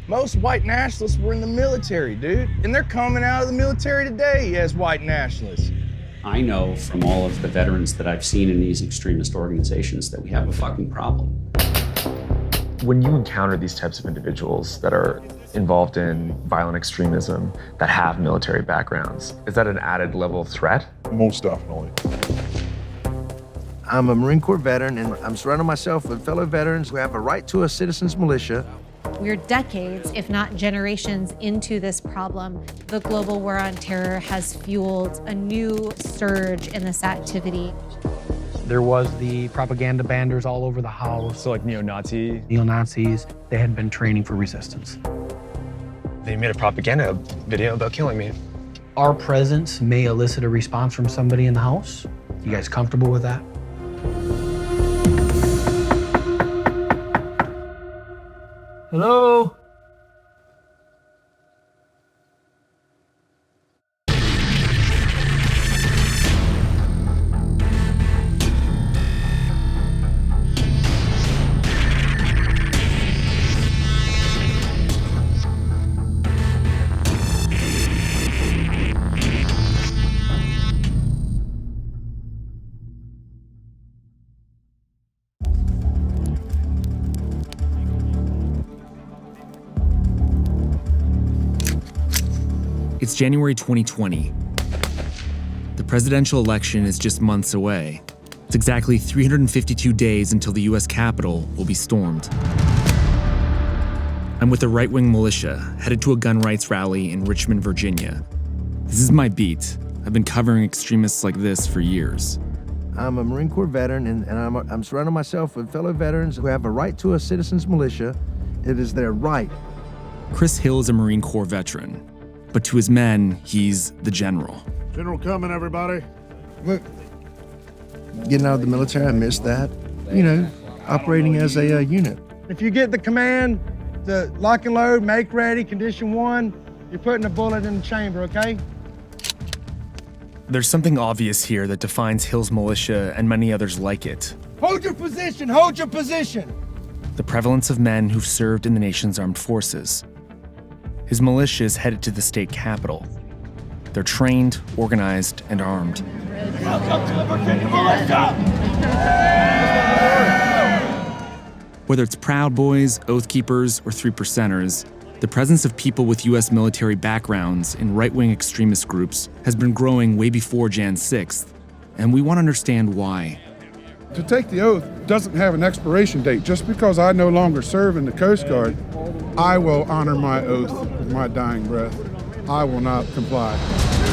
Most white nationalists were in the military, dude. And they're coming out of the military today as white nationalists. I know from all of the veterans that I've seen in these extremist organizations that we have a fucking problem. When you encounter these types of individuals that are involved in violent extremism, that have military backgrounds, is that an added level of threat? Most definitely. I'm a Marine Corps veteran, and I'm surrounding myself with fellow veterans who have a right to a citizen's militia. We're decades, if not generations, into this problem. The global war on terror has fueled a new surge in this activity. There was the propaganda banners all over the house. So like neo-Nazi? Neo-Nazis, they had been training for resistance. They made a propaganda video about killing me. Our presence may elicit a response from somebody in the house. You guys comfortable with that? Hello? It's January 2020. The presidential election is just months away. It's exactly 352 days until the US Capitol will be stormed. I'm with a right-wing militia headed to a gun rights rally in Richmond, Virginia. This is my beat. I've been covering extremists like this for years. I'm a Marine Corps veteran, and I'm surrounding myself with fellow veterans who have a right to a citizen's militia. It is their right. Chris Hill is a Marine Corps veteran, but to his men, he's the general. General coming, everybody. Look, getting out of the military, I missed that. You know, operating as a unit. If you get the command to lock and load, make ready, condition 1, you're putting a bullet in the chamber, okay? There's something obvious here that defines Hill's militia and many others like it. Hold your position, hold your position. The prevalence of men who've served in the nation's armed forces. His militia is headed to the state capitol. They're trained, organized, and armed. Welcome to the Virginia militia! Whether it's Proud Boys, Oath Keepers, or 3%ers, the presence of people with US military backgrounds in right-wing extremist groups has been growing way before Jan 6th, and we want to understand why. To take the oath doesn't have an expiration date. Just because I no longer serve in the Coast Guard, I will honor my oath with my dying breath. I will not comply.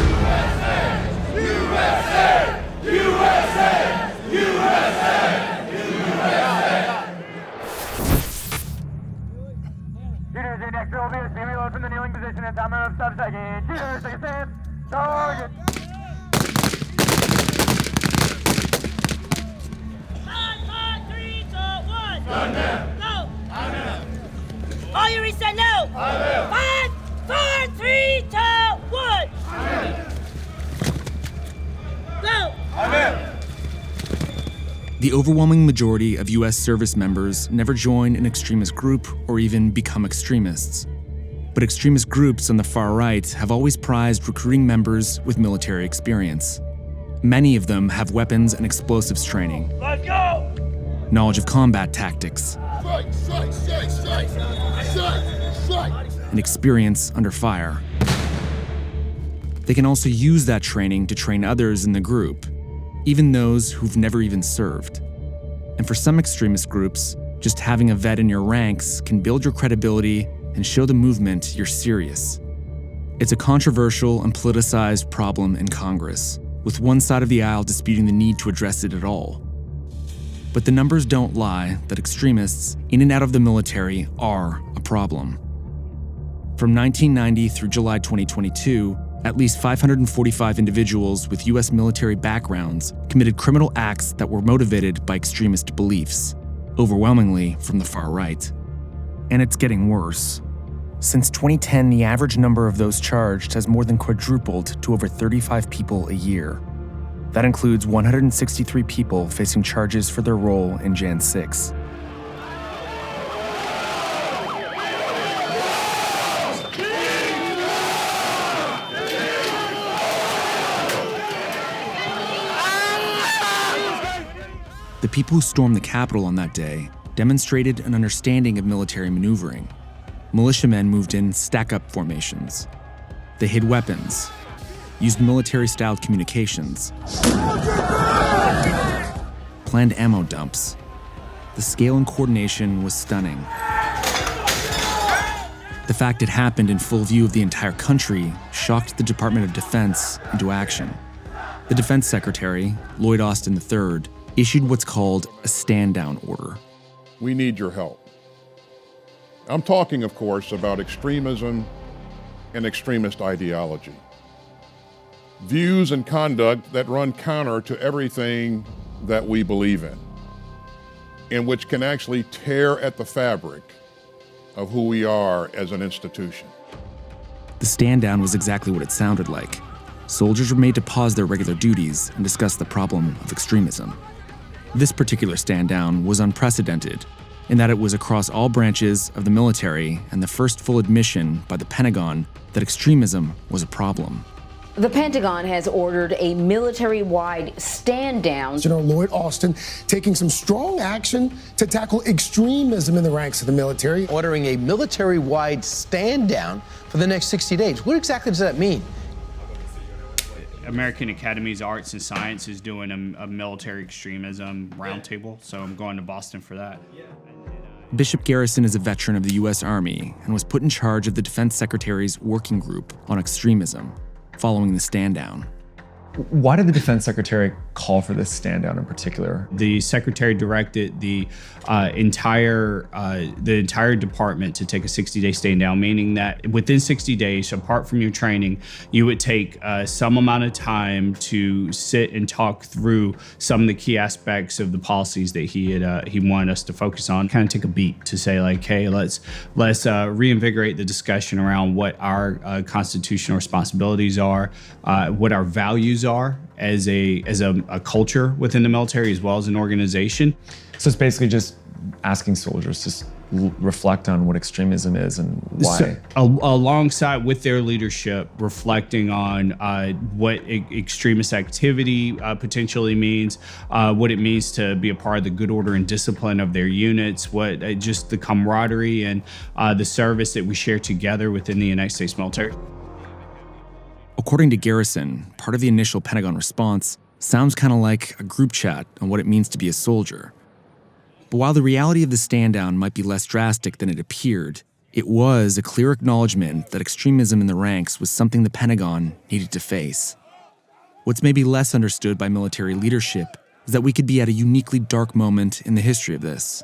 USA! USA! USA! USA! USA! Shooters in next row, be reload from the kneeling position at time of sub-second. Shooters, take a stand. Target. 5, 4, 3, 2, 1. Gun down. Go. I'm down. All you reset now. 5, 4, 3, 2, 1. Go. The overwhelming majority of US service members never join an extremist group or even become extremists. But extremist groups on the far right have always prized recruiting members with military experience. Many of them have weapons and explosives training, Let's go. knowledge of combat tactics, Strike, strike, strike, strike. Strike, strike. and experience under fire. They can also use that training to train others in the group, even those who've never even served. And for some extremist groups, just having a vet in your ranks can build your credibility and show the movement you're serious. It's a controversial and politicized problem in Congress, with one side of the aisle disputing the need to address it at all. But the numbers don't lie that extremists in and out of the military are a problem. From 1990 through July 2022, at least 545 individuals with US military backgrounds committed criminal acts that were motivated by extremist beliefs, overwhelmingly from the far right. And it's getting worse. Since 2010, the average number of those charged has more than quadrupled to over 35 people a year. That includes 163 people facing charges for their role in Jan 6. people who stormed the Capitol on that day demonstrated an understanding of military maneuvering. Militiamen moved in stack-up formations. They hid weapons, used military-styled communications, planned ammo dumps. The scale and coordination was stunning. The fact it happened in full view of the entire country shocked the Department of Defense into action. The Defense Secretary, Lloyd Austin III, issued what's called a stand-down order. We need your help. I'm talking, of course, about extremism and extremist ideology. Views and conduct that run counter to everything that we believe in, and which can actually tear at the fabric of who we are as an institution. The stand-down was exactly what it sounded like. Soldiers were made to pause their regular duties and discuss the problem of extremism. This particular stand-down was unprecedented in that it was across all branches of the military and the first full admission by the Pentagon that extremism was a problem. The Pentagon has ordered a military-wide stand-down. General Lloyd Austin taking some strong action to tackle extremism in the ranks of the military. Ordering a military-wide stand-down for the next 60 days. What exactly does that mean? American Academies of Arts and Science is doing a military extremism roundtable, so I'm going to Boston for that. Bishop Garrison is a veteran of the U.S. Army and was put in charge of the Defense Secretary's working group on extremism following the stand-down. Why did the Defense Secretary call for this stand-down in particular? The Secretary directed the entire department to take a 60-day stand-down, meaning that within 60 days, apart from your training, you would take some amount of time to sit and talk through some of the key aspects of the policies that he wanted us to focus on. Kind of take a beat to say, like, hey, let's reinvigorate the discussion around what our constitutional responsibilities are, what our values are as a culture within the military as well as an organization. So it's basically just asking soldiers to reflect on what extremism is and why. So, alongside with their leadership, reflecting on what extremist activity potentially means, what it means to be a part of the good order and discipline of their units, what just the camaraderie and the service that we share together within the United States military. According to Garrison, part of the initial Pentagon response sounds kind of like a group chat on what it means to be a soldier. But while the reality of the stand-down might be less drastic than it appeared, it was a clear acknowledgement that extremism in the ranks was something the Pentagon needed to face. What's maybe less understood by military leadership is that we could be at a uniquely dark moment in the history of this.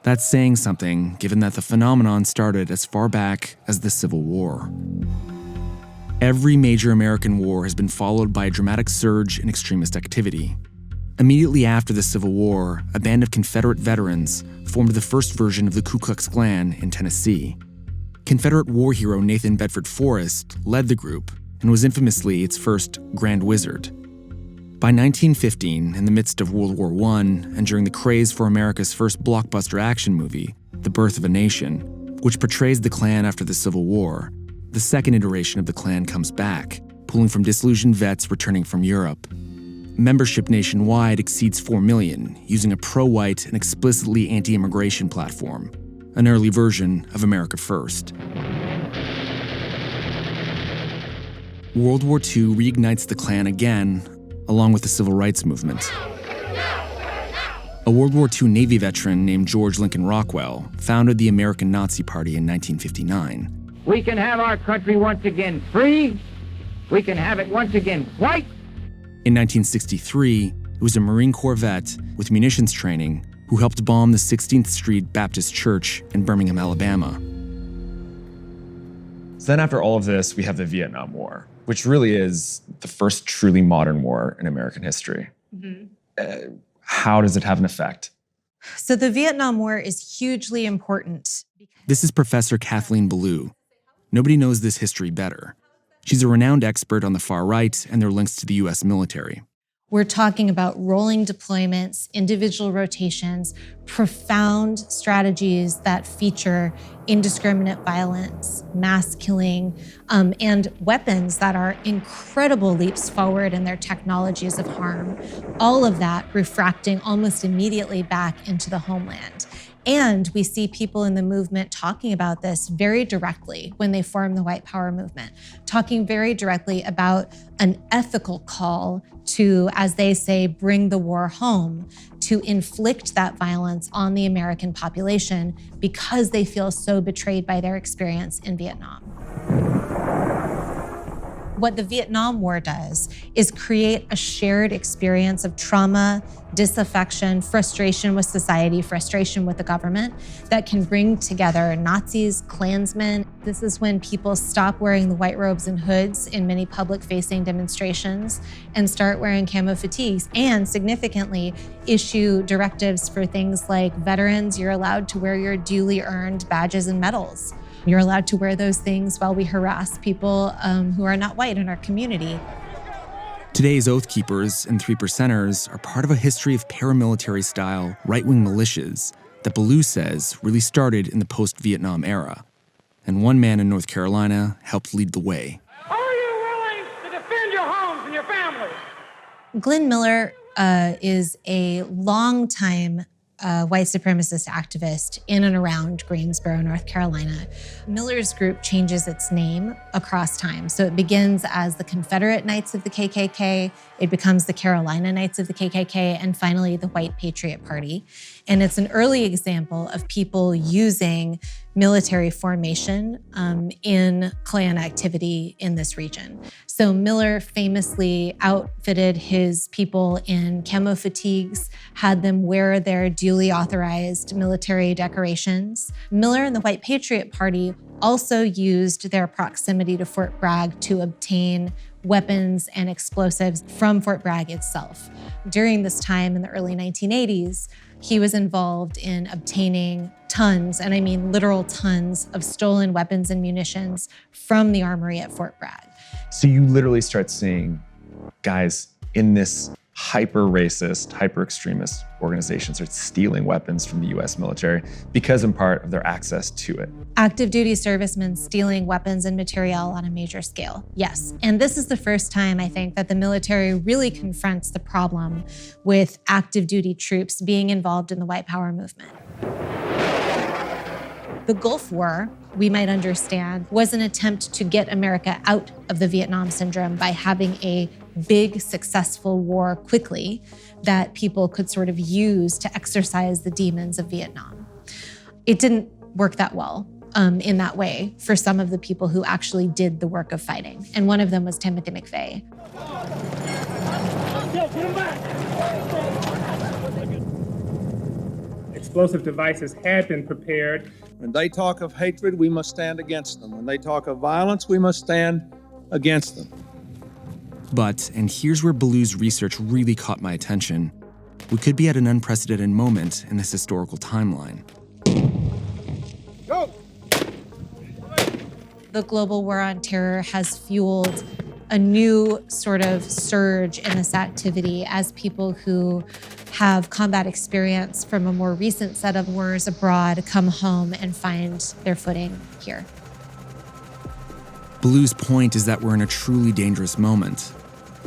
That's saying something, given that the phenomenon started as far back as the Civil War. Every major American war has been followed by a dramatic surge in extremist activity. Immediately after the Civil War, a band of Confederate veterans formed the first version of the Ku Klux Klan in Tennessee. Confederate war hero Nathan Bedford Forrest led the group and was infamously its first Grand Wizard. By 1915, in the midst of World War I and during the craze for America's first blockbuster action movie, The Birth of a Nation, which portrays the Klan after the Civil War, the second iteration of the Klan comes back, pulling from disillusioned vets returning from Europe. Membership nationwide exceeds 4 million, using a pro-white and explicitly anti-immigration platform, an early version of America First. World War II reignites the Klan again, along with the Civil Rights Movement. A World War II Navy veteran named George Lincoln Rockwell founded the American Nazi Party in 1959. We can have our country once again free. We can have it once again white. In 1963, it was a Marine Corps vet with munitions training who helped bomb the 16th Street Baptist Church in Birmingham, Alabama. So then after all of this, we have the Vietnam War, which really is the first truly modern war in American history. How does it have an effect? So the Vietnam War is hugely important. This is Professor Kathleen Ballou. Nobody knows this history better. She's a renowned expert on the far right and their links to the U.S. military. We're talking about rolling deployments, individual rotations, profound strategies that feature indiscriminate violence, mass killing, and weapons that are incredible leaps forward in their technologies of harm. All of that refracting almost immediately back into the homeland. And we see people in the movement talking about this very directly when they form the White Power movement, talking very directly about an ethical call to, as they say, bring the war home, to inflict that violence on the American population because they feel so betrayed by their experience in Vietnam. What the Vietnam War does is create a shared experience of trauma, disaffection, frustration with society, frustration with the government that can bring together Nazis, Klansmen. This is when people stop wearing the white robes and hoods in many public-facing demonstrations and start wearing camo fatigues, and significantly issue directives for things like veterans, you're allowed to wear your duly earned badges and medals. You're allowed to wear those things while we harass people who are not white in our community. Today's Oath Keepers and 3%ers are part of a history of paramilitary-style right-wing militias that Ballou says really started in the post-Vietnam era. And one man in North Carolina helped lead the way. Are you willing to defend your homes and your families? Glenn Miller is a longtime white supremacist activist in and around Greensboro, North Carolina. Miller's group changes its name across time. So it begins as the Confederate Knights of the KKK, it becomes the Carolina Knights of the KKK, and finally the White Patriot Party. And it's an early example of people using military formation in Klan activity in this region. So Miller famously outfitted his people in camo fatigues, had them wear their duly authorized military decorations. Miller and the White Patriot Party also used their proximity to Fort Bragg to obtain weapons and explosives from Fort Bragg itself. During this time in the early 1980s, he was involved in obtaining tons, and I mean literal tons, of stolen weapons and munitions from the armory at Fort Bragg. So you literally start seeing guys in this hyper-racist, hyper-extremist organization start stealing weapons from the US military because in part of their access to it. Active duty servicemen stealing weapons and material on a major scale, yes. And this is the first time, I think, that the military really confronts the problem with active duty troops being involved in the white power movement. The Gulf War, we might understand, was an attempt to get America out of the Vietnam syndrome by having a big, successful war quickly that people could sort of use to exercise the demons of Vietnam. It didn't work that well in that way for some of the people who actually did the work of fighting. And one of them was Timothy McVeigh. Explosive devices had been prepared. When they talk of hatred, we must stand against them. When they talk of violence, we must stand against them. But, and here's where Ballou's research really caught my attention, we could be at an unprecedented moment in this historical timeline. Go! The global war on terror has fueled a new sort of surge in this activity as people who have combat experience from a more recent set of wars abroad come home and find their footing here. Ballou's point is that we're in a truly dangerous moment.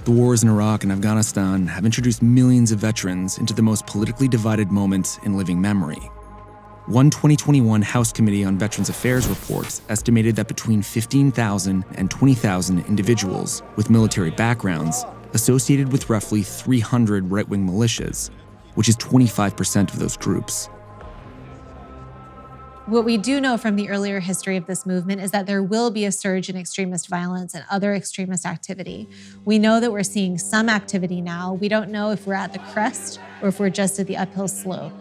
The wars in Iraq and Afghanistan have introduced millions of veterans into the most politically divided moment in living memory. One 2021 House Committee on Veterans Affairs report estimated that between 15,000 and 20,000 individuals with military backgrounds associated with roughly 300 right-wing militias, which is 25% of those groups. What we do know from the earlier history of this movement is that there will be a surge in extremist violence and other extremist activity. We know that we're seeing some activity now. We don't know if we're at the crest or if we're just at the uphill slope.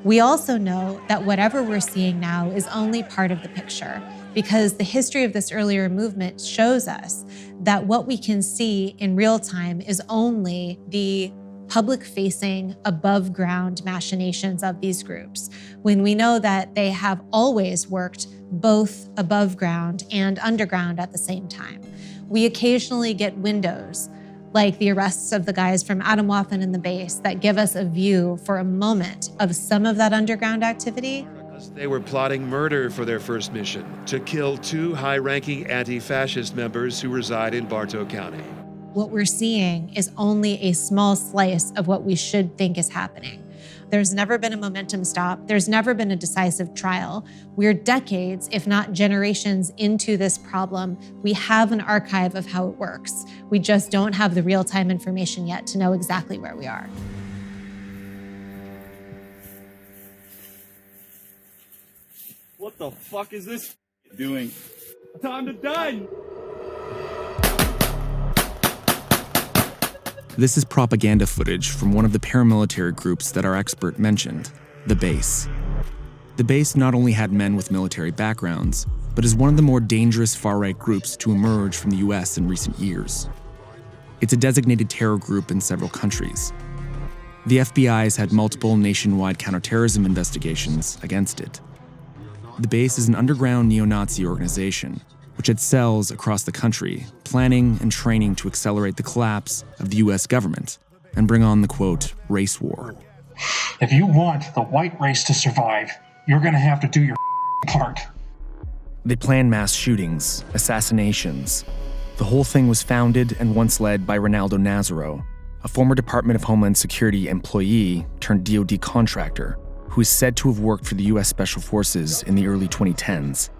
We also know that whatever we're seeing now is only part of the picture, because the history of this earlier movement shows us that what we can see in real time is only the public-facing, above-ground machinations of these groups, when we know that they have always worked both above ground and underground at the same time. We occasionally get windows, like the arrests of the guys from Atomwaffen and the base that give us a view for a moment of some of that underground activity. They were plotting murder for their first mission, to kill 2 high-ranking anti-fascist members who reside in Bartow County. What we're seeing is only a small slice of what we should think is happening. There's never been a momentum stop. There's never been a decisive trial. We're decades, if not generations, into this problem. We have an archive of how it works. We just don't have the real-time information yet to know exactly where we are. What the fuck is this doing? Time to die! This is propaganda footage from one of the paramilitary groups that our expert mentioned, the base. The base not only had men with military backgrounds, but is one of the more dangerous far-right groups to emerge from the US in recent years. It's a designated terror group in several countries. The FBI has had multiple nationwide counterterrorism investigations against it. The base is an underground neo-Nazi organization, which had cells across the country, planning and training to accelerate the collapse of the US government and bring on the, quote, race war. If you want the white race to survive, you're gonna have to do your part. They planned mass shootings, assassinations. The whole thing was founded and once led by Ronaldo Nazaro, a former Department of Homeland Security employee turned DoD contractor who is said to have worked for the US Special Forces in the early 2010s.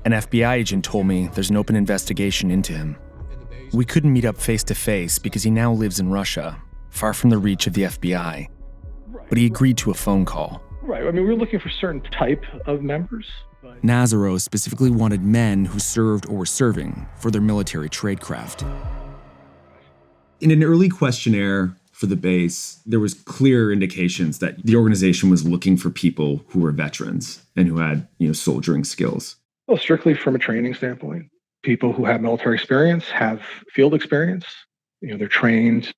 An FBI agent told me there's an open investigation into him. We couldn't meet up face to face because he now lives in Russia, far from the reach of the FBI. But he agreed to a phone call. Right, I mean, we're looking for a certain type of members. Nazaro specifically wanted men who served or were serving for their military tradecraft. In an early questionnaire for the base, there was clear indications that the organization was looking for people who were veterans and who had, soldiering skills. Well, strictly from a training standpoint, people who have military experience have field experience. They're trained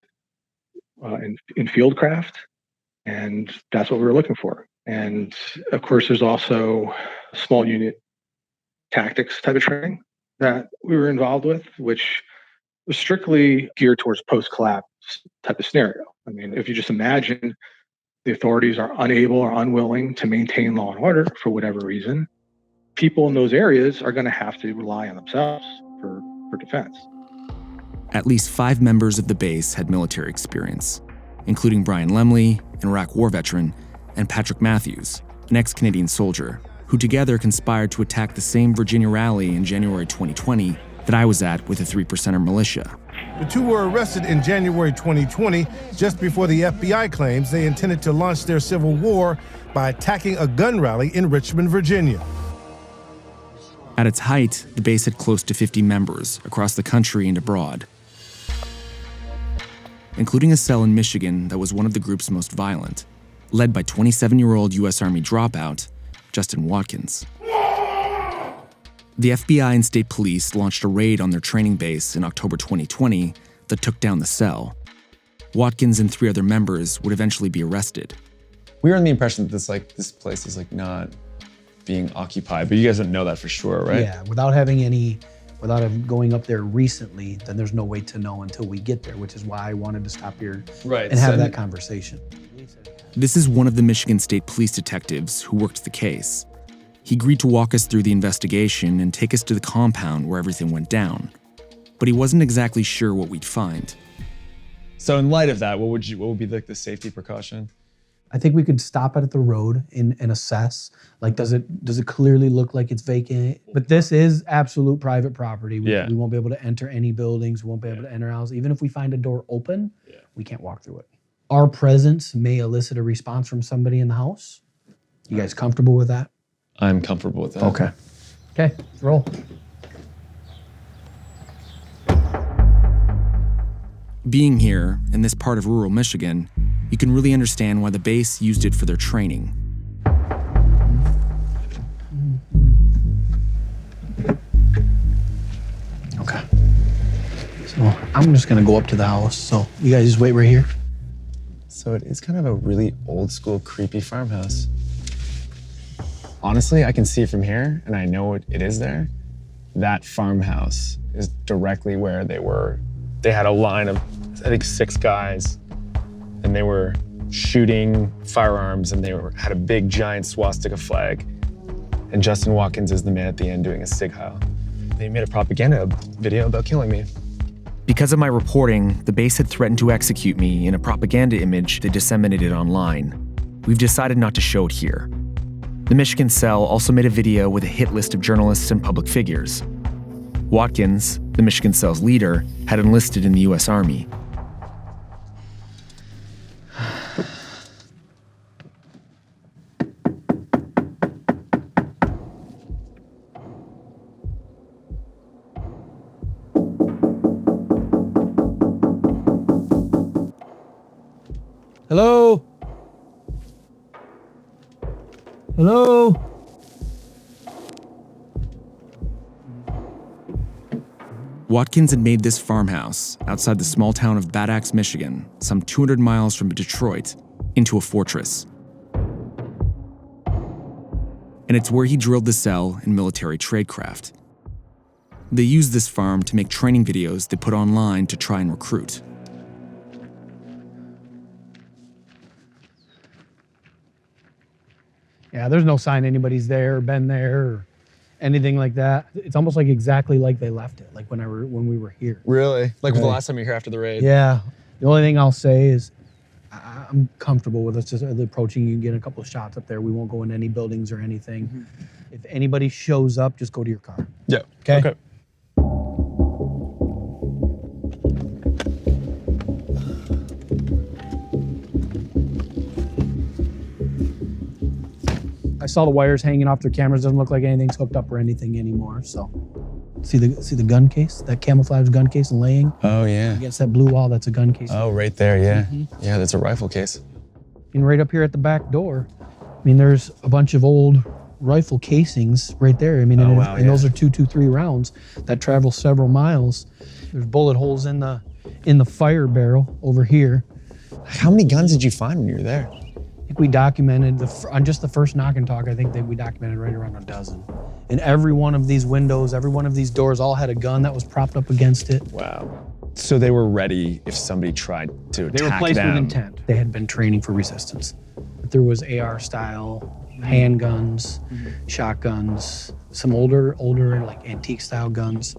in field craft, and that's what we were looking for. And of course, there's also small unit tactics type of training that we were involved with, which was strictly geared towards post-collapse type of scenario. I mean, if you just imagine the authorities are unable or unwilling to maintain law and order for whatever reason, people in those areas are going to have to rely on themselves for defense. At least 5 members of the base had military experience, including Brian Lemley, an Iraq War veteran, and Patrick Matthews, an ex-Canadian soldier, who together conspired to attack the same Virginia rally in January 2020 that I was at with the 3%er militia. The 2 were arrested in January 2020, just before the FBI claims they intended to launch their civil war by attacking a gun rally in Richmond, Virginia. At its height, the base had close to 50 members across the country and abroad, including a cell in Michigan that was one of the group's most violent, led by 27-year-old U.S. Army dropout, Justin Watkins. The FBI and state police launched a raid on their training base in October 2020 that took down the cell. Watkins and 3 other members would eventually be arrested. We were under the impression that this place is not being occupied, but you guys don't know that for sure, right? Yeah, without him going up there recently, then there's no way to know until we get there, which is why I wanted to stop here and have that conversation. This is one of the Michigan State Police detectives who worked the case. He agreed to walk us through the investigation and take us to the compound where everything went down. But he wasn't exactly sure what we'd find. So in light of that, what would be the safety precaution? I think we could stop it at the road and assess. Does it clearly look like it's vacant? But this is absolute private property. We won't be able to enter any buildings. We won't be able to enter a house. Even if we find a door open, we can't walk through it. Our presence may elicit a response from somebody in the house. You guys comfortable with that? I'm comfortable with that. Okay. Okay, roll. Being here, in this part of rural Michigan, you can really understand why the base used it for their training. Okay. So I'm just gonna go up to the house. So you guys just wait right here. So it is kind of a really old school, creepy farmhouse. Honestly, I can see it from here, and I know it is there. That farmhouse is directly where they were. They had a line of I think 6 guys, and they were shooting firearms, and they had a big giant swastika flag. And Justin Watkins is the man at the end doing a sig heil. They made a propaganda video about killing me. Because of my reporting, the base had threatened to execute me in a propaganda image they disseminated online. We've decided not to show it here. The Michigan cell also made a video with a hit list of journalists and public figures. Watkins, the Michigan cell's leader, had enlisted in the US Army. Hello? Hello? Watkins had made this farmhouse outside the small town of Bad Axe, Michigan, some 200 miles from Detroit, into a fortress. And it's where he drilled the cell in military tradecraft. They used this farm to make training videos they put online to try and recruit. Yeah, there's no sign anybody's there or been there or anything like that. It's almost like exactly like they left it, like when we were here. Really? Like Right. the last time you were here after the raid? Yeah. The only thing I'll say is I'm comfortable with us just approaching you and getting a couple of shots up there. We won't go in any buildings or anything. If anybody shows up, just go to your car. Yeah. Okay. I saw the wires hanging off their cameras. Doesn't look like anything's hooked up or anything anymore. So, see the gun case, that camouflage gun case laying Oh, yeah. against that blue wall. That's a gun case. Oh, right there, yeah. Yeah, that's a rifle case. And right up here at the back door, I mean, there's a bunch of old rifle casings right there. I mean, and those are 223 rounds that travel several miles. There's bullet holes in the fire barrel over here. How many guns did you find when you were there? I think we documented on just the first knock and talk. I think that we documented right around a dozen. And every one of these windows, every one of these doors, all had a gun that was propped up against it. Wow. So they were ready if somebody tried to attack them. They were placed with intent. They had been training for resistance. There was AR-style handguns, shotguns, some older like antique-style guns.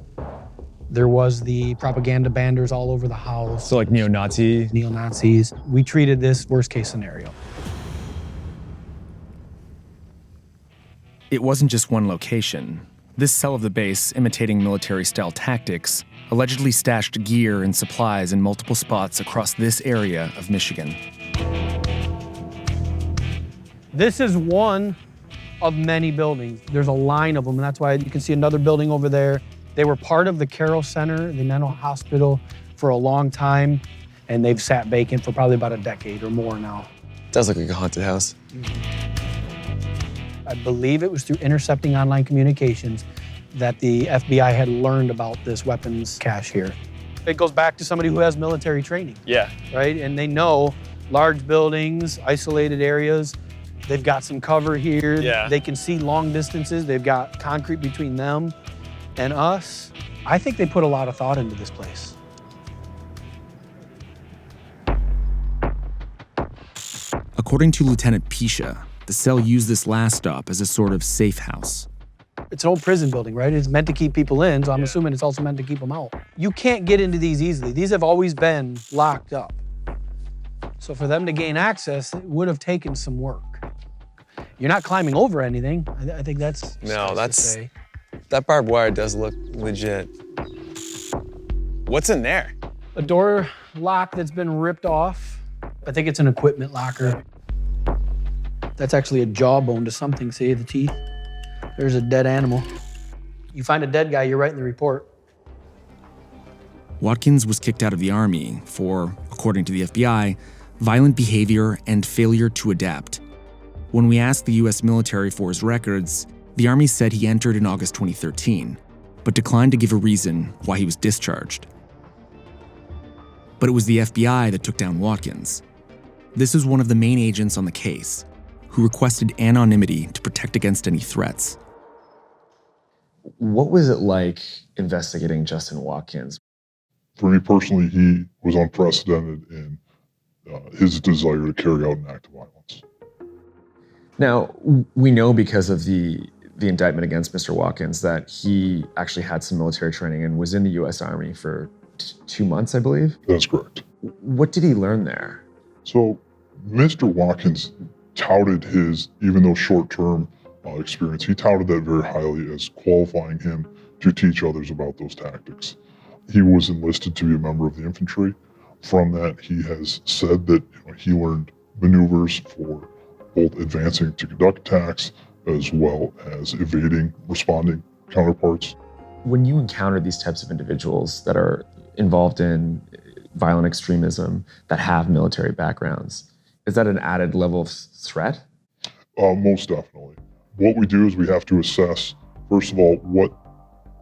There was the propaganda banners all over the house. So like neo-Nazi? Neo-Nazis. We treated this worst-case scenario. It wasn't just one location. This cell of the base, imitating military-style tactics, allegedly stashed gear and supplies in multiple spots across this area of Michigan. This is one of many buildings. There's a line of them, and that's why you can see another building over there. They were part of the Carroll Center, the mental hospital, for a long time, and they've sat vacant for probably about a decade or more now. Does look like a haunted house. I believe it was through intercepting online communications that the FBI had learned about this weapons cache here. It goes back to somebody who has military training. Yeah. Right? And they know large buildings, isolated areas, they've got some cover here. Yeah. They can see long distances. They've got concrete between them and us. I think they put a lot of thought into this place. According to Lieutenant Pisha, the cell used this last stop as a sort of safe house. It's an old prison building, right? It's meant to keep people in, so I'm assuming it's also meant to keep them out. You can't get into these easily. These have always been locked up. So for them to gain access, it would have taken some work. You're not climbing over anything. I think that's No, that barbed wire does look legit. What's in there? a door lock that's been ripped off. I think it's an equipment locker. That's actually a jawbone to something, see the teeth? There's a dead animal. You find a dead guy, you're writing the report. Watkins was kicked out of the Army for, according to the FBI, violent behavior and failure to adapt. When we asked the US military for his records, the Army said he entered in August 2013, but declined to give a reason why he was discharged. But it was the FBI that took down Watkins. This is one of the main agents on the case, who requested anonymity to protect against any threats. What was it like investigating Justin Watkins? For me personally, he was unprecedented in his desire to carry out an act of violence. Now, we know because of the indictment against Mr. Watkins that he actually had some military training and was in the U.S. Army for 2 months, I believe? That's correct. What did he learn there? So, Mr. Watkins touted his, even though short-term experience, he touted that very highly as qualifying him to teach others about those tactics. He was enlisted to be a member of the infantry. From that, he has said that he learned maneuvers for both advancing to conduct attacks as well as evading responding counterparts. When you encounter these types of individuals that are involved in violent extremism, that have military backgrounds, is that an added level of threat? Most definitely. What we do is we have to assess, first of all, what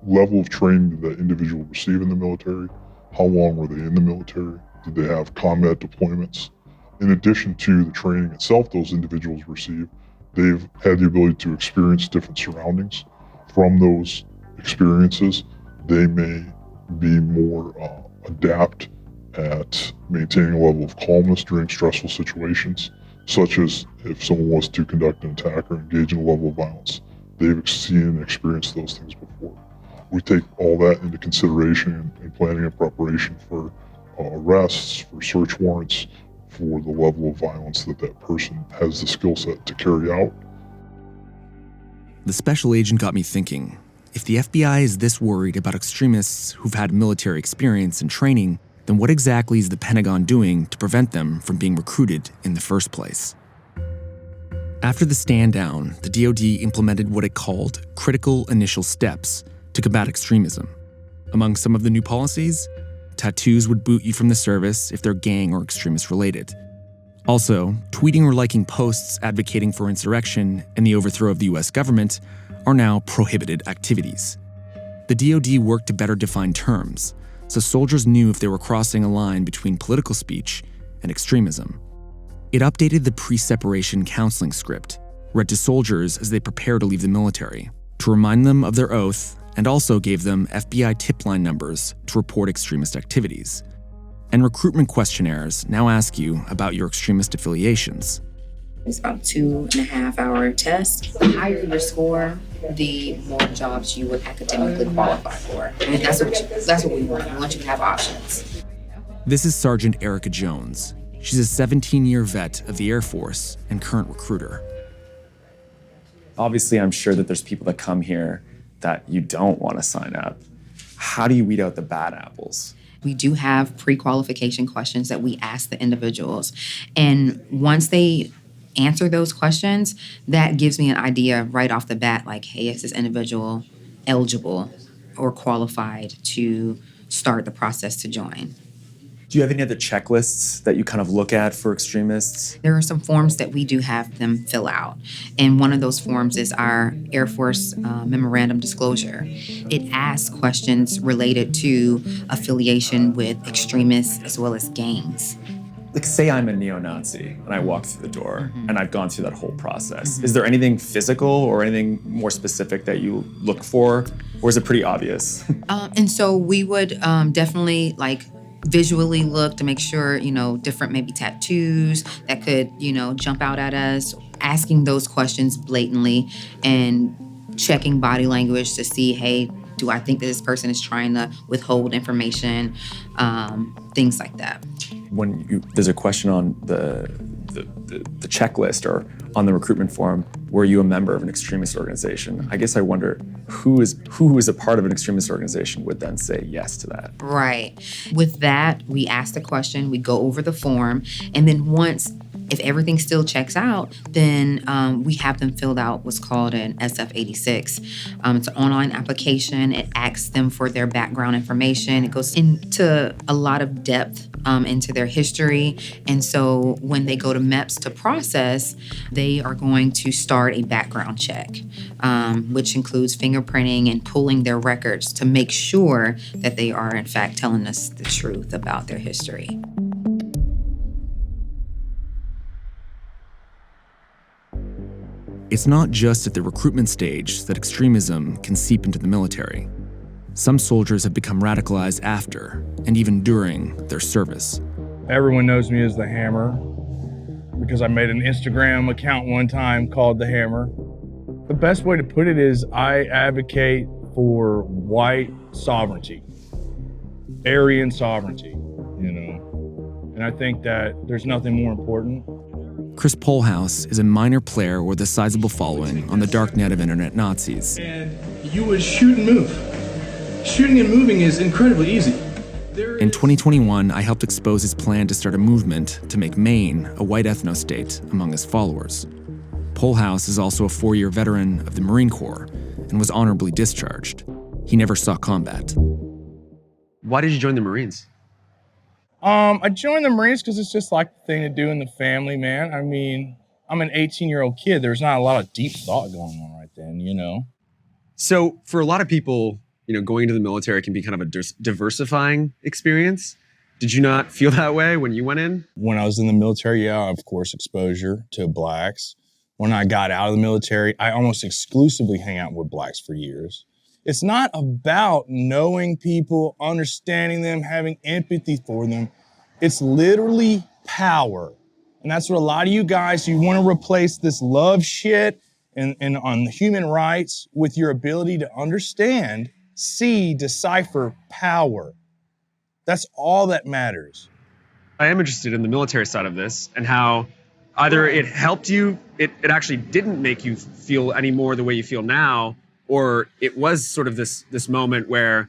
level of training did that individual receive in the military? How long were they in the military? Did they have combat deployments? In addition to the training itself those individuals receive, they've had the ability to experience different surroundings. From those experiences, they may be more adept at maintaining a level of calmness during stressful situations, such as if someone was to conduct an attack or engage in a level of violence. They've seen and experienced those things before. We take all that into consideration in planning and preparation for arrests, for search warrants, for the level of violence that that person has the skill set to carry out. The special agent got me thinking, if the FBI is this worried about extremists who've had military experience and training, then what exactly is the Pentagon doing to prevent them from being recruited in the first place? After the stand down, the DoD implemented what it called critical initial steps to combat extremism. Among some of the new policies, tattoos would boot you from the service if they're gang or extremist related. Also, tweeting or liking posts advocating for insurrection and the overthrow of the US government are now prohibited activities. The DoD worked to better define terms, so soldiers knew if they were crossing a line between political speech and extremism. It updated the pre-separation counseling script, read to soldiers as they prepare to leave the military, to remind them of their oath, and also gave them FBI tip line numbers to report extremist activities. And recruitment questionnaires now ask you about your extremist affiliations. It's about a 2.5-hour test. The higher your score, the more jobs you would academically qualify for. And that's what we want. We want you to have options. This is Sergeant Erica Jones. She's a 17-year vet of the Air Force and current recruiter. Obviously, I'm sure that there's people that come here that you don't want to sign up. How do you weed out the bad apples? We do have pre-qualification questions that we ask the individuals. And once they answer those questions, that gives me an idea right off the bat, like, hey, is this individual eligible or qualified to start the process to join? Do you have any other checklists that you kind of look at for extremists? There are some forms that we do have them fill out. And one of those forms is our Air Force Memorandum Disclosure. It asks questions related to affiliation with extremists as well as gangs. Like, say I'm a neo-Nazi and I walk through the door and I've gone through that whole process. Is there anything physical or anything more specific that you look for? Or is it pretty obvious? And so we would definitely visually look to make sure, different maybe tattoos that could, jump out at us, asking those questions blatantly and checking body language to see, hey, do I think that this person is trying to withhold information, things like that. When there's a question on the checklist or on the recruitment form, were you a member of an extremist organization? I guess I wonder who is a part of an extremist organization would then say yes to that. Right. With that, we ask the question, we go over the form, and then if everything still checks out, then we have them filled out what's called an SF-86. It's an online application. It asks them for their background information. It goes into a lot of depth into their history. And so when they go to MEPS to process, they are going to start a background check, which includes fingerprinting and pulling their records to make sure that they are, in fact, telling us the truth about their history. It's not just at the recruitment stage that extremism can seep into the military. some soldiers have become radicalized after and even during their service. Everyone knows me as the Hammer because I made an Instagram account one time called The Hammer. The best way to put it is I advocate for white sovereignty, Aryan sovereignty, you know, and I think that there's nothing more important. Chris Pohlhaus is a minor player with a sizable following on the darknet of internet Nazis. And you would shoot and move. Shooting and moving is incredibly easy. In 2021, I helped expose his plan to start a movement to make Maine a white ethno-state among his followers. Pohlhaus is also a 4-year veteran of the Marine Corps and was honorably discharged. He never saw combat. Why did you join the Marines? I joined the Marines because it's just like the thing to do in the family, man. I mean, I'm an 18-year-old kid. There's not a lot of deep thought going on right then, you know? So for a lot of people, you know, going into the military can be kind of a diversifying experience. Did you not feel that way when you went in? When I was in the military, yeah, of course, exposure to blacks. When I got out of the military, I almost exclusively hang out with blacks for years. It's not about knowing people, understanding them, having empathy for them. It's literally power. And that's what a lot of you guys, you want to replace this love shit and on human rights with your ability to understand, see, decipher power. That's all that matters. I am interested in the military side of this and how either it helped you, it actually didn't make you feel any more the way you feel now, or it was sort of this moment where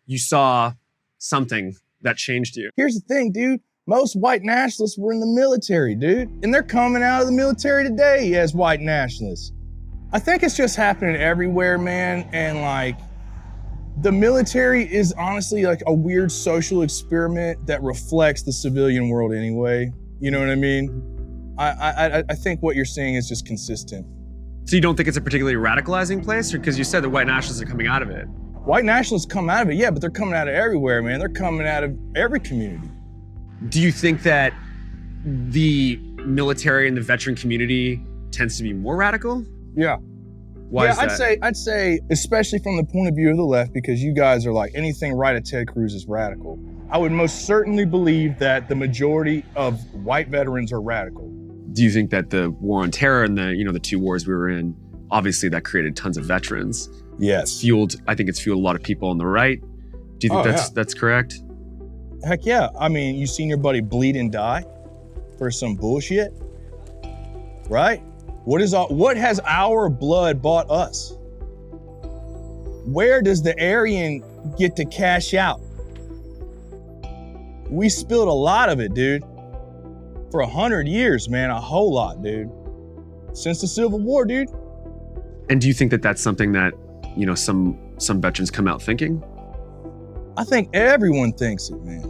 you saw something that changed you. Here's the thing, dude. Most white nationalists were in the military, dude. And they're coming out of the military today as white nationalists. I think it's just happening everywhere, man. And like, the military is honestly like a weird social experiment that reflects the civilian world anyway. You know what I mean? I think what you're seeing is just consistent. So you don't think it's a particularly radicalizing place? Or because you said the white nationalists are coming out of it? White nationalists come out of it, yeah, but they're coming out of everywhere, man. They're coming out of every community. Do you think that the military and the veteran community tends to be more radical? Yeah. Why is that? I'd say, especially from the point of view of the left, because you guys are like, anything right at Ted Cruz is radical. I would most certainly believe that the majority of white veterans are radical. Do you think that the war on terror and the 2 wars we were in, obviously that created tons of veterans? Yes. I think it's fueled a lot of people on the right. Do you think that's correct? Heck yeah. I mean, you seen your buddy bleed and die for some bullshit, right? What has our blood bought us? Where does the Aryan get to cash out? We spilled a lot of it, dude. For 100 years, man, a whole lot, dude. Since the Civil War, dude. And do you think that that's something that, some veterans come out thinking? I think everyone thinks it, man.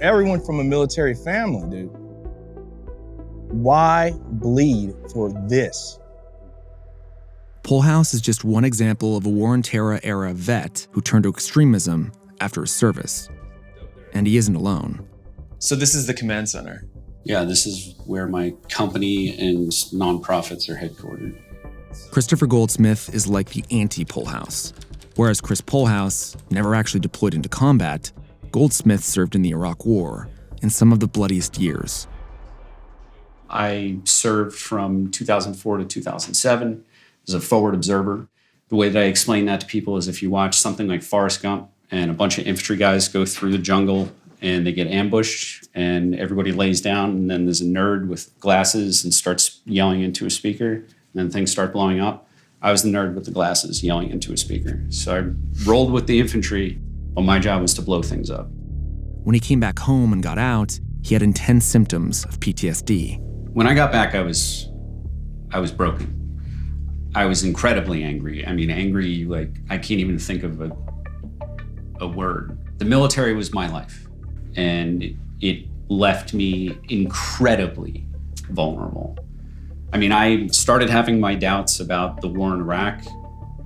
Everyone from a military family, dude. Why bleed for this? Pohlhaus is just one example of a war on terror era vet who turned to extremism after his service. And he isn't alone. So this is the command center. Yeah, this is where my company and nonprofits are headquartered. Christopher Goldsmith is like the anti-Pohlhaus. Whereas Chris Pohlhaus never actually deployed into combat, Goldsmith served in the Iraq War in some of the bloodiest years. I served from 2004 to 2007 as a forward observer. The way that I explain that to people is if you watch something like Forrest Gump and a bunch of infantry guys go through the jungle and they get ambushed and everybody lays down and then there's a nerd with glasses and starts yelling into a speaker and then things start blowing up. I was the nerd with the glasses yelling into a speaker. So I rolled with the infantry, but my job was to blow things up. When he came back home and got out, he had intense symptoms of PTSD. When I got back, I was broken. I was incredibly angry. I mean, angry, like I can't even think of a word. The military was my life, and it left me incredibly vulnerable. I mean, I started having my doubts about the war in Iraq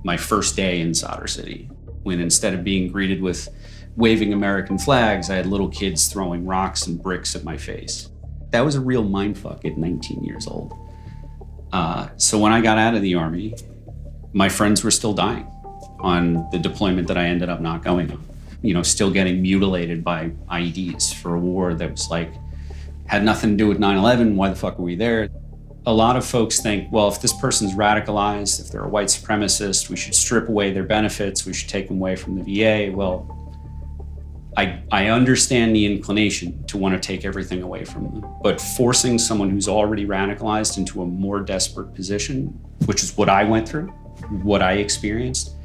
my first day in Sadr City, when instead of being greeted with waving American flags, I had little kids throwing rocks and bricks at my face. That was a real mindfuck at 19 years old. So when I got out of the Army, my friends were still dying. on the deployment that I ended up not going on. You know, still getting mutilated by IEDs for a war that was like, had nothing to do with 9/11, why the fuck were we there? A lot of folks think, well, if this person's radicalized, if they're a white supremacist, we should strip away their benefits, we should take them away from the VA. Well, I understand the inclination to want to take everything away from them, but forcing someone who's already radicalized into a more desperate position, which is what I went through, what I experienced,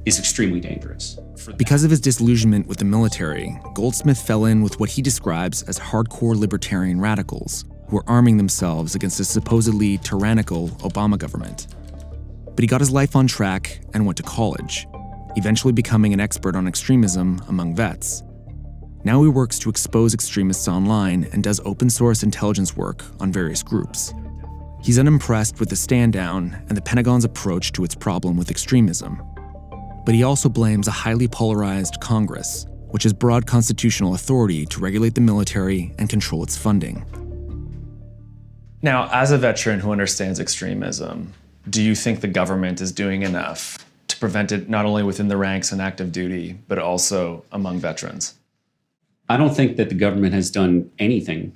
is extremely dangerous. Because of his disillusionment with the military, Goldsmith fell in with what he describes as hardcore libertarian radicals who were arming themselves against a supposedly tyrannical Obama government. But he got his life on track and went to college, eventually becoming an expert on extremism among vets. Now he works to expose extremists online and does open source intelligence work on various groups. He's unimpressed with the stand down and the Pentagon's approach to its problem with extremism. But he also blames a highly polarized Congress, which has broad constitutional authority to regulate the military and control its funding. Now, as a veteran who understands extremism, do you think the government is doing enough to prevent it not only within the ranks and active duty, but also among veterans? I don't think that the government has done anything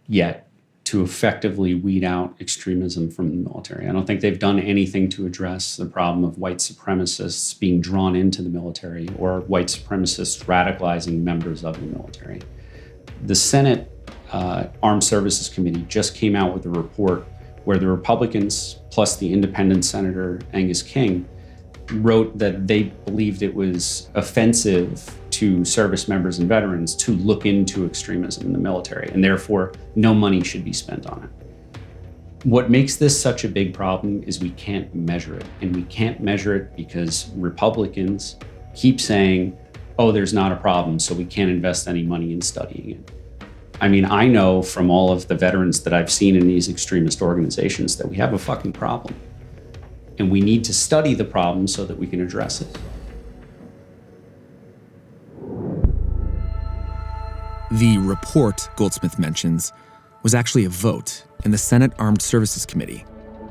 yet to effectively weed out extremism from the military. I don't think they've done anything to address the problem of white supremacists being drawn into the military or white supremacists radicalizing members of the military. The Senate Armed Services Committee just came out with a report where the Republicans, plus the independent Senator Angus King, wrote that they believed it was offensive to service members and veterans to look into extremism in the military, and therefore no money should be spent on it. What makes this such a big problem is we can't measure it, and we can't measure it because Republicans keep saying, oh, there's not a problem, so we can't invest any money in studying it. I mean, I know from all of the veterans that I've seen in these extremist organizations that we have a fucking problem. And we need to study the problem so that we can address it. The report Goldsmith mentions was actually a vote in the Senate Armed Services Committee.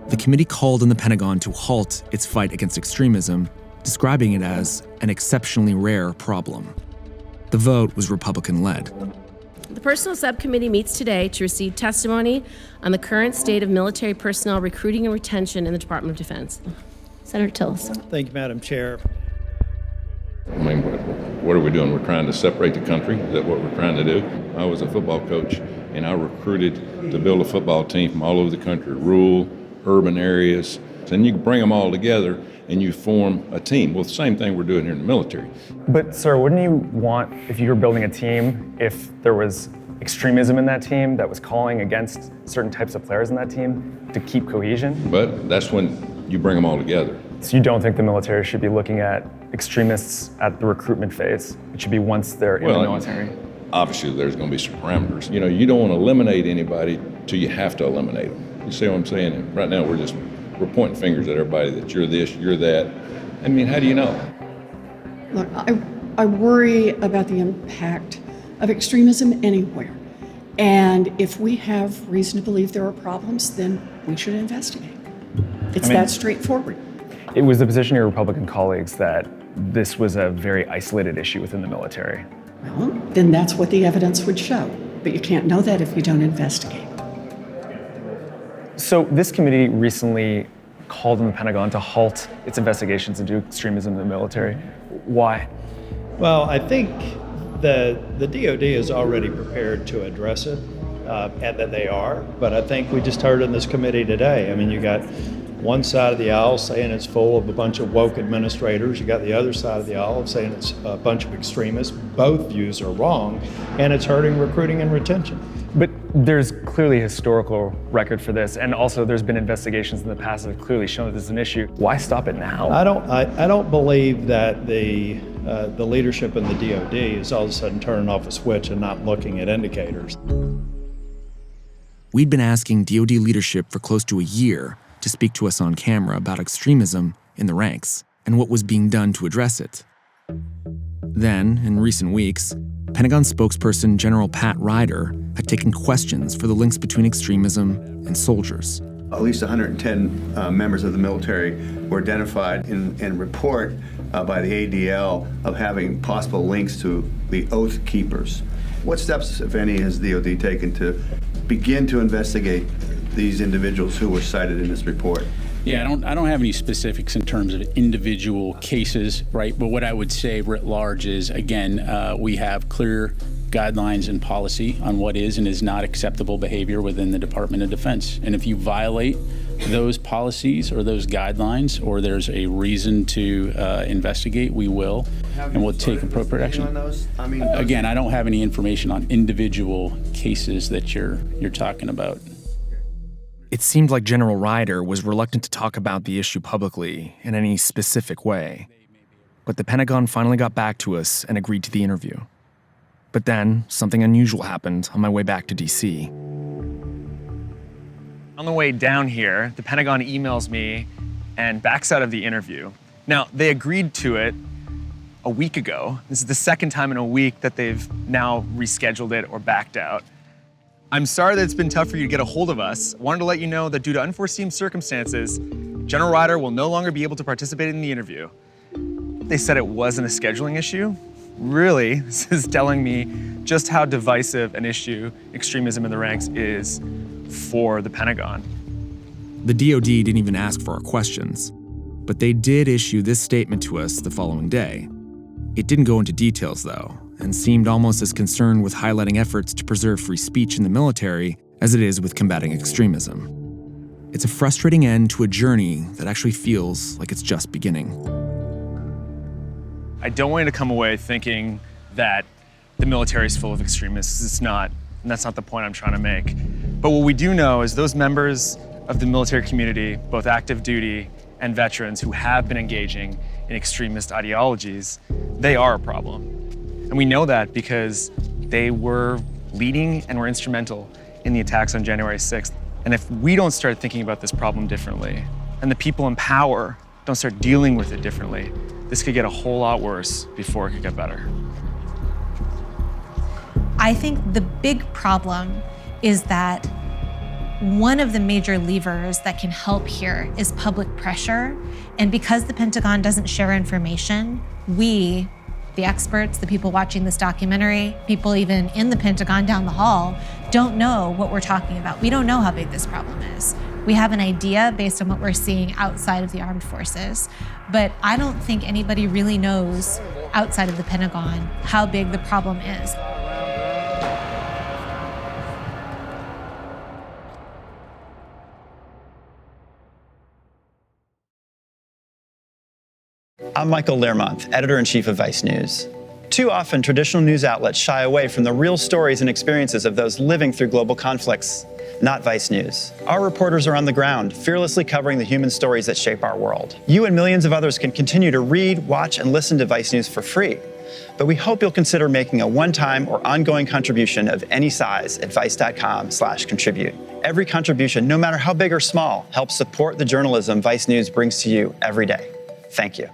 The committee called on the Pentagon to halt its fight against extremism, describing it as an exceptionally rare problem. The vote was Republican-led. The Personnel Subcommittee meets today to receive testimony on the current state of military personnel recruiting and retention in the Department of Defense. Senator Tillis. Thank you, Madam Chair. I mean, what are we doing? We're trying to separate the country? Is that what we're trying to do? I was a football coach, and I recruited to build a football team from all over the country, rural, urban areas. And you bring them all together, and you form a team. Well, the same thing we're doing here in the military. But sir, wouldn't you want, if you were building a team, if there was extremism in that team that was calling against certain types of players in that team to keep cohesion? But that's when you bring them all together. So you don't think the military should be looking at extremists at the recruitment phase? It should be once they're in the military? Obviously, there's going to be some parameters. You know, you don't want to eliminate anybody till you have to eliminate them. You see what I'm saying? And right now, we're pointing fingers at everybody that you're this, you're that. I mean, how do you know? Look, I worry about the impact of extremism anywhere. And if we have reason to believe there are problems, then we should investigate. It's that straightforward. It was the position of your Republican colleagues that this was a very isolated issue within the military. Well, then that's what the evidence would show. But you can't know that if you don't investigate. So this committee recently called on the Pentagon to halt its investigations into extremism in the military. Why? Well, I think the DOD is already prepared to address it, and that they are. But I think we just heard in this committee today, I mean, you got one side of the aisle saying it's full of a bunch of woke administrators. You got the other side of the aisle saying it's a bunch of extremists. Both views are wrong, and it's hurting recruiting and retention. But there's clearly historical record for this, and also there's been investigations in the past that have clearly shown that this is an issue. Why stop it now? I don't believe that the leadership in the DOD is all of a sudden turning off a switch and not looking at indicators. We'd been asking DOD leadership for close to a year to speak to us on camera about extremism in the ranks and what was being done to address it. Then, in recent weeks, Pentagon spokesperson General Pat Ryder had taken questions for the links between extremism and soldiers. At least 110 members of the military were identified in report by the ADL of having possible links to the Oath Keepers. What steps, if any, has DOD taken to begin to investigate these individuals who were cited in this report? Yeah, I don't have any specifics in terms of individual cases, right? But what I would say writ large is, again, we have clear guidelines and policy on what is and is not acceptable behavior within the Department of Defense. And if you violate those policies or those guidelines, or there's a reason to investigate, we will, and we'll take appropriate action. Again, I don't have any information on individual cases that you're talking about. It seemed like General Ryder was reluctant to talk about the issue publicly in any specific way. But the Pentagon finally got back to us and agreed to the interview. But then, something unusual happened on my way back to DC. On the way down here, the Pentagon emails me and backs out of the interview. Now, they agreed to it a week ago. This is the second time in a week that they've now rescheduled it or backed out. I'm sorry that it's been tough for you to get a hold of us. I wanted to let you know that due to unforeseen circumstances, General Ryder will no longer be able to participate in the interview. They said it wasn't a scheduling issue. Really, this is telling me just how divisive an issue extremism in the ranks is for the Pentagon. The DoD didn't even ask for our questions, but they did issue this statement to us the following day. It didn't go into details, though, and seemed almost as concerned with highlighting efforts to preserve free speech in the military as it is with combating extremism. It's a frustrating end to a journey that actually feels like it's just beginning. I don't want you to come away thinking that the military is full of extremists. It's not, and that's not the point I'm trying to make. But what we do know is those members of the military community, both active duty and veterans who have been engaging in extremist ideologies, they are a problem. And we know that because they were leading and were instrumental in the attacks on January 6th. And if we don't start thinking about this problem differently, and the people in power don't start dealing with it differently, this could get a whole lot worse before it could get better. I think the big problem is that one of the major levers that can help here is public pressure. And because the Pentagon doesn't share information, we, the experts, the people watching this documentary, people even in the Pentagon down the hall, don't know what we're talking about. We don't know how big this problem is. We have an idea based on what we're seeing outside of the armed forces, but I don't think anybody really knows outside of the Pentagon how big the problem is. I'm Michael Learmonth, editor-in-chief of Vice News. Too often, traditional news outlets shy away from the real stories and experiences of those living through global conflicts. Not Vice News. Our reporters are on the ground, fearlessly covering the human stories that shape our world. You and millions of others can continue to read, watch, and listen to Vice News for free. But we hope you'll consider making a one-time or ongoing contribution of any size at vice.com/contribute. Every contribution, no matter how big or small, helps support the journalism Vice News brings to you every day. Thank you.